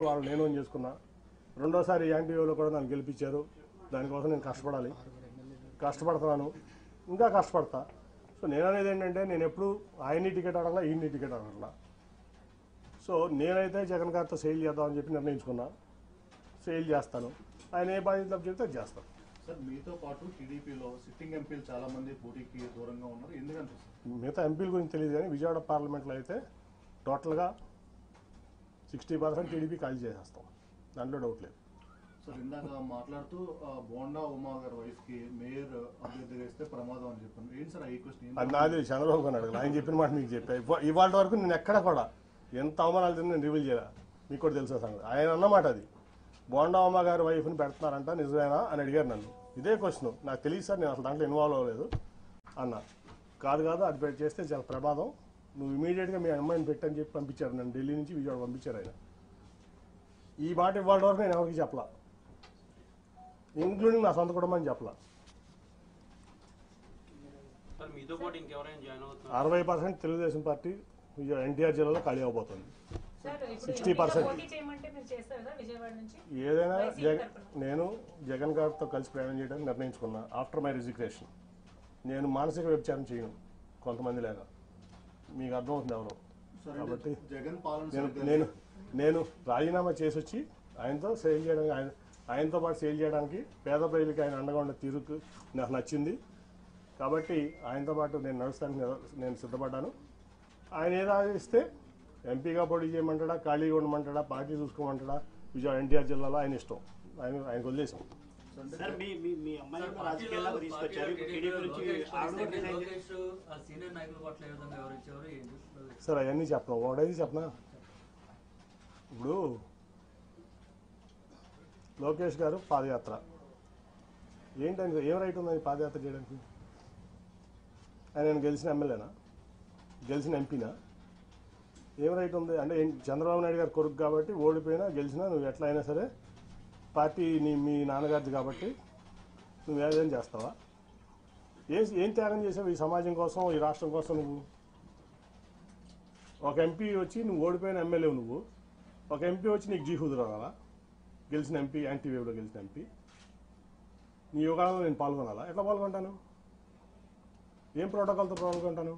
వాళ్ళు నేను చేసుకున్నా. రెండోసారి యాంటీవేవ్లో కూడా నన్ను గెలిపించారు. దానికోసం నేను కష్టపడుతున్నాను, ఇంకా కష్టపడతా. సో నేను అనేది ఏంటంటే, నేను ఎప్పుడు ఆయన్ని టికెట్ అడగలా, ఈయన్ని టికెట్ అడగలా. సో నేనైతే జగన్ గారితో సేల్ చేద్దామని చెప్పి నిర్ణయించుకున్నా. సేల్ చేస్తాను, ఆయన ఏ బాధ్యత చెప్తే అది చేస్తాను. సార్, మీతో పాటు టీడీపీలో సిట్టింగ్ ఎంపీలు చాలా మంది పోటీకి దూరంగా ఉన్నారు, ఎందుకంటే మిగతా ఎంపీల గురించి తెలియదు, కానీ విజయవాడ పార్లమెంట్లో అయితే టోటల్గా 60% టీడీపీ ఖాళీ చేసేస్తాం, దాంట్లో డౌట్ లేదు. సార్, ఇందాక మాట్లాడుతూ బోండా ఉమా గారి వైఫ్కి మేయర్ అభ్యర్థిగా ఇస్తే ప్రమాదం అని చెప్పాను. ఏంటి సార్ ఈ క్వశ్చన్? అది నాది చంద్రబాబు గారు అడగదు, ఆయన చెప్పిన మాట మీకు చెప్పా. ఇవాళ వరకు నేను ఎక్కడ కూడా ఎంత అవమానాలు తిన్నా నేను రివీల్ చేయాలి, మీకు కూడా తెలుసా సంగతి. ఆయన అన్నమాట అది, బోండా ఉమా గారి వైఫ్ని పెడుతున్నారంట, నిజమేనా అని అడిగారు నన్ను. ఇదే క్వశ్చన్ నాకు తెలియదు సార్, నేను అసలు దాంట్లో ఇన్వాల్వ్ అవ్వలేదు అన్న. కాదు అది చేస్తే చాలా ప్రమాదం, నువ్వు ఇమీడియట్గా మీ అమ్మాయిని పెట్టని చెప్పి పంపించారు. నన్ను ఢిల్లీ నుంచి విజయవాడ పంపించారు ఆయన. ఈ మాట ఇవాళ వరకు నేను ఎవరికి చెప్పలా, ఇంక్లూడింగ్ నా సొంత కుటుంబాన్ని చెప్పలా. 60% తెలుగుదేశం పార్టీ ఎన్టీఆర్ జిల్లాలో ఖాళీ అవబోతుంది. 60% ఏదైనా నేను జగన్ గారితో కలిసి ప్రయాణం చేయడానికి నిర్ణయించుకున్నా. ఆఫ్టర్ మై రిజిగ్నేషన్ నేను మానసిక వ్యభిచారం చేయను కొంతమంది లేక, మీకు అర్థమవుతుంది ఎవరో. కాబట్టి నేను రాజీనామా చేసి వచ్చి ఆయనతో సేల్ చేయడానికి, ఆయనతో పాటు సేల్ చేయడానికి పేద ప్రజలకి ఆయన అండగా ఉండే తీరుకు నాకు నచ్చింది. కాబట్టి ఆయనతో పాటు నేను నడుస్తానికి నేను సిద్ధపడ్డాను. ఆయన ఏదో ఆలోచిస్తే ఎంపీగా పోటీ చేయమంటాడా, ఖాళీగా ఉండమంటాడా, పార్టీ చూసుకోమంటాడా, విజయవాడ ఎన్టీఆర్ జిల్లాలో ఆయన ఇష్టం, ఆయనకు వదిలేసాం. సార్ అవన్నీ చెప్పను, ఒకటైతే చెప్పనా. ఇప్పుడు లోకేష్ గారు పాదయాత్ర ఏంటని, ఏం రైట్ ఉందని పాదయాత్ర చేయడానికి? ఆయన గెలిచిన ఎమ్మెల్యేనా, గెలిచిన ఎంపీనా? ఏం రైట్ ఉంది అంటే? చంద్రబాబు నాయుడు గారు కొడుకు కాబట్టి ఓడిపోయినా గెలిచినా నువ్వు ఎట్లా అయినా సరే పార్టీ మీ నాన్నగారిది కాబట్టి నువ్వు ఏదైనా చేస్తావా? ఏం త్యాగం చేసావు ఈ సమాజం కోసం, ఈ రాష్ట్రం కోసం? నువ్వు ఒక ఎంపీ వచ్చి, నువ్వు ఓడిపోయిన ఎమ్మెల్యే, నువ్వు ఒక ఎంపీ వచ్చి నీకు జీహుదురాలా? గెలిచిన ఎంపీ, యాంటీవేవ్లో గెలిచిన ఎంపీ, నీ యోగాలో నేను పాల్గొనాలా? ఎట్లా పాల్గొంటాను? ఏం ప్రోటోకాల్తో పాల్గొంటాను?